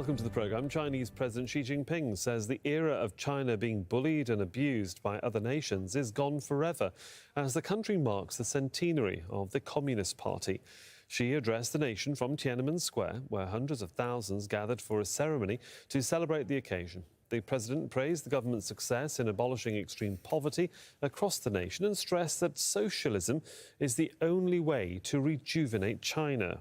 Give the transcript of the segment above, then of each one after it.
Welcome to the programme. Chinese President Xi Jinping says the era of China being bullied and abused by other nations is gone forever as the country marks the centenary of the Communist Party. Xi addressed the nation from Tiananmen Square, where hundreds of thousands gathered for a ceremony to celebrate the occasion. The president praised the government's success in abolishing extreme poverty across the nation and stressed that socialism is the only way to rejuvenate China.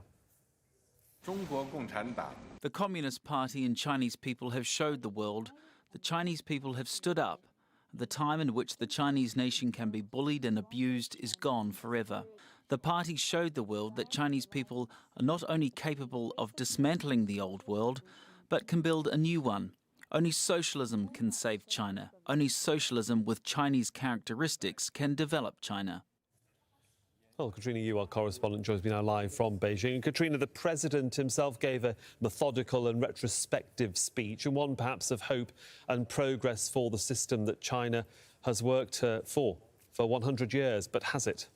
The Communist Party and Chinese people have showed the world the Chinese people have stood up. The time in which the Chinese nation can be bullied and abused is gone forever. The party showed the world that Chinese people are not only capable of dismantling the old world, but can build a new one. Only socialism can save China. Only socialism with Chinese characteristics can develop China. Well, Katrina Yu, our correspondent, joins me now live from Beijing. And Katrina, the president himself gave a methodical and retrospective speech, and one perhaps of hope and progress for the system that China has worked for 100 years. But has it?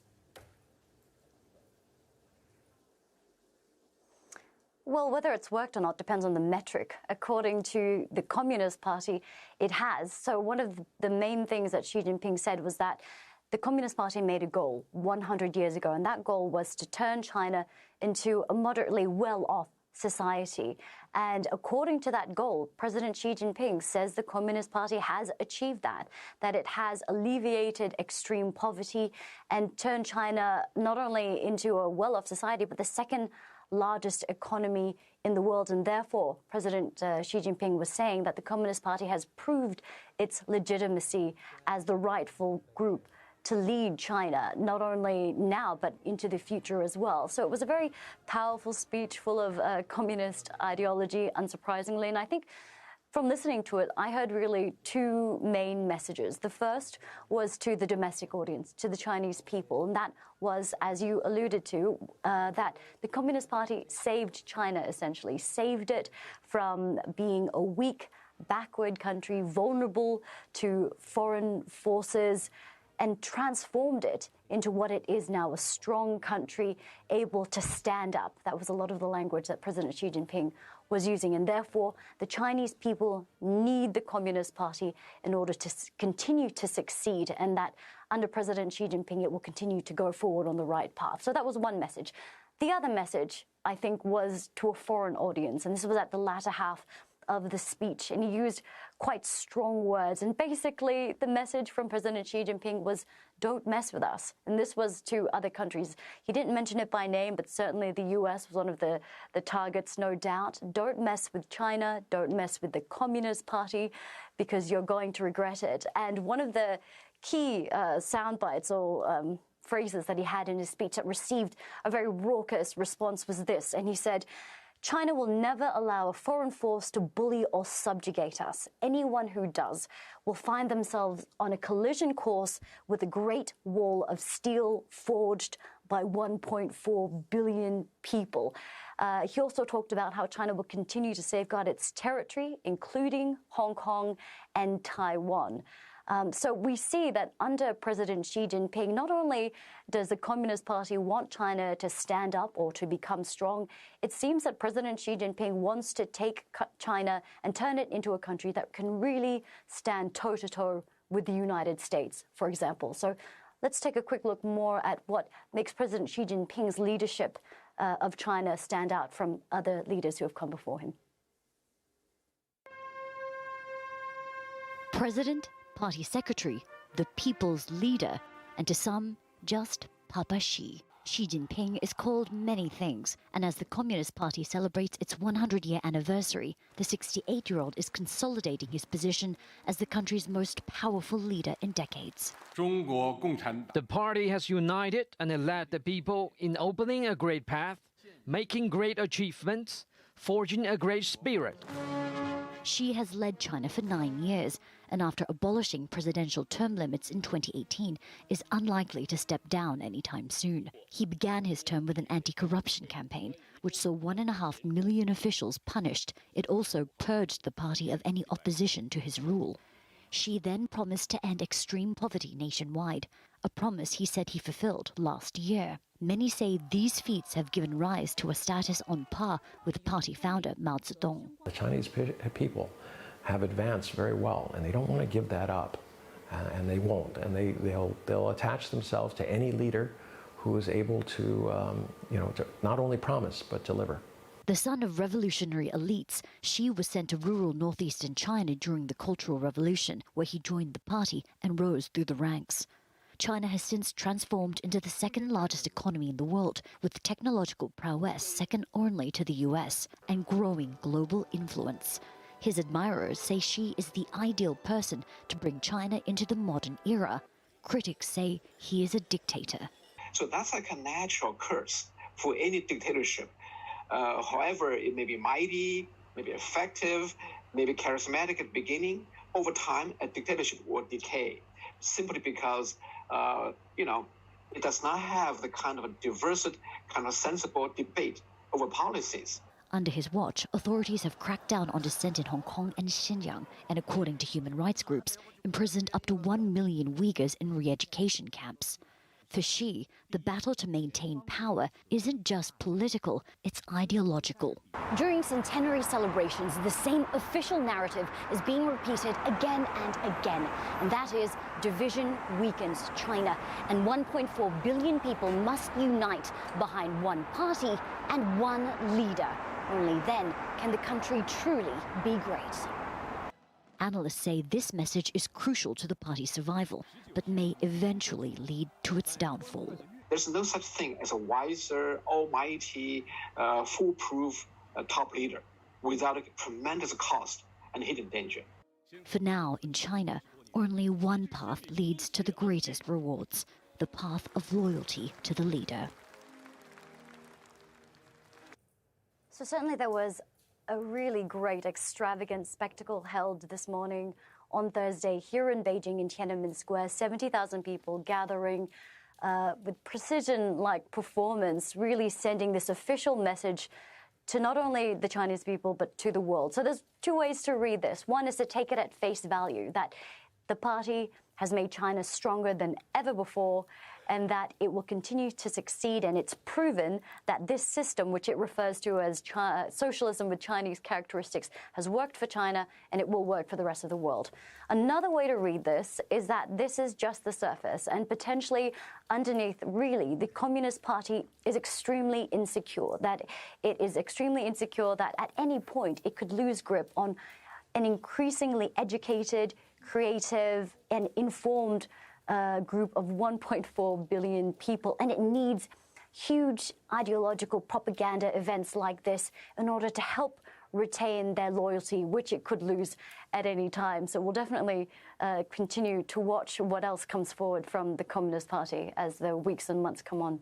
Well, whether it's worked or not depends on the metric. According to the Communist Party, it has. So one of the main things that Xi Jinping said was that the Communist Party made a goal 100 years ago, and that goal was to turn China into a moderately well-off society. And according to that goal, President Xi Jinping says the Communist Party has achieved that it has alleviated extreme poverty and turned China not only into a well-off society, but the second largest economy in the world. And therefore, President Xi Jinping was saying that the Communist Party has proved its legitimacy as the rightful group to lead China, not only now, but into the future as well. So it was a very powerful speech full of communist ideology, unsurprisingly. And I think from listening to it, I heard really two main messages. The first was to the domestic audience, to the Chinese people. And that was, as you alluded to, that the Communist Party saved China, essentially, saved it from being a weak, backward country, vulnerable to foreign forces, and transformed it into what it is now, a strong country able to stand up. That was a lot of the language that President Xi Jinping was using. And therefore, the Chinese people need the Communist Party in order to continue to succeed, and that under President Xi Jinping, it will continue to go forward on the right path. So that was one message. The other message, I think, was to a foreign audience, and this was at the latter half of the speech, and he used quite strong words. And basically, the message from President Xi Jinping was, don't mess with us. And this was to other countries. He didn't mention it by name, but certainly the US was one of the targets, no doubt. Don't mess with China. Don't mess with the Communist Party, because you're going to regret it. And one of the key sound bites or phrases that he had in his speech that received a very raucous response was this. And he said, China will never allow a foreign force to bully or subjugate us. Anyone who does will find themselves on a collision course with a great wall of steel forged by 1.4 billion people. He also talked about how China will continue to safeguard its territory, including Hong Kong and Taiwan. So we see that under President Xi Jinping, not only does the Communist Party want China to stand up or to become strong, it seems that President Xi Jinping wants to take China and turn it into a country that can really stand toe-to-toe with the United States, for example. So let's take a quick look more at what makes President Xi Jinping's leadership of China stand out from other leaders who have come before him. President, Party Secretary, the people's leader, and to some, just Papa Xi. Xi Jinping is called many things, and as the Communist Party celebrates its 100-year anniversary, the 68-year-old is consolidating his position as the country's most powerful leader in decades. The party has united and led the people in opening a great path, making great achievements, forging a great spirit. Xi has led China for 9 years, and after abolishing presidential term limits in 2018, is unlikely to step down anytime soon. He began his term with an anti-corruption campaign, which saw 1.5 million officials punished. It also purged the party of any opposition to his rule. Xi then promised to end extreme poverty nationwide, a promise he said he fulfilled last year. Many say these feats have given rise to a status on par with party founder Mao Zedong. The Chinese people have advanced very well, and they don't want to give that up, and they won't. And they'll attach themselves to any leader who is able to, to not only promise but deliver. The son of revolutionary elites, Xi was sent to rural northeastern China during the Cultural Revolution, where he joined the party and rose through the ranks. China has since transformed into the second largest economy in the world, with technological prowess second only to the US and growing global influence. His admirers say Xi is the ideal person to bring China into the modern era. Critics say he is a dictator. So that's like a natural curse for any dictatorship. However, it may be mighty, maybe effective, maybe charismatic at the beginning. Over time, a dictatorship will decay simply because, it does not have the kind of a diverse, kind of sensible debate over policies. Under his watch, authorities have cracked down on dissent in Hong Kong and Xinjiang, and according to human rights groups, imprisoned up to 1 million Uyghurs in re-education camps. For Xi, the battle to maintain power isn't just political, it's ideological. During centenary celebrations, the same official narrative is being repeated again and again, and that is division weakens China, and 1.4 billion people must unite behind one party and one leader. Only then can the country truly be great. Analysts say this message is crucial to the party's survival, but may eventually lead to its downfall. There's no such thing as a wiser, almighty, foolproof top leader without a tremendous cost and hidden danger. For now, in China, only one path leads to the greatest rewards, the path of loyalty to the leader. So certainly there was a really great, extravagant spectacle held this morning on Thursday here in Beijing in Tiananmen Square. 70,000 people gathering with precision-like performance, really sending this official message to not only the Chinese people, but to the world. So there's two ways to read this. One is to take it at face value, that the party has made China stronger than ever before, and that it will continue to succeed. And it's proven that this system, which it refers to as socialism with Chinese characteristics, has worked for China, and it will work for the rest of the world. Another way to read this is that this is just the surface, and potentially underneath, really, the Communist Party is extremely insecure, that it is extremely insecure that at any point it could lose grip on an increasingly educated, creative, and informed group of 1.4 billion people, and it needs huge ideological propaganda events like this in order to help retain their loyalty, which it could lose at any time. So we'll definitely continue to watch what else comes forward from the Communist Party as the weeks and months come on.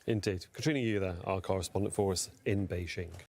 Indeed. Katrina Yu there, our correspondent for us in Beijing.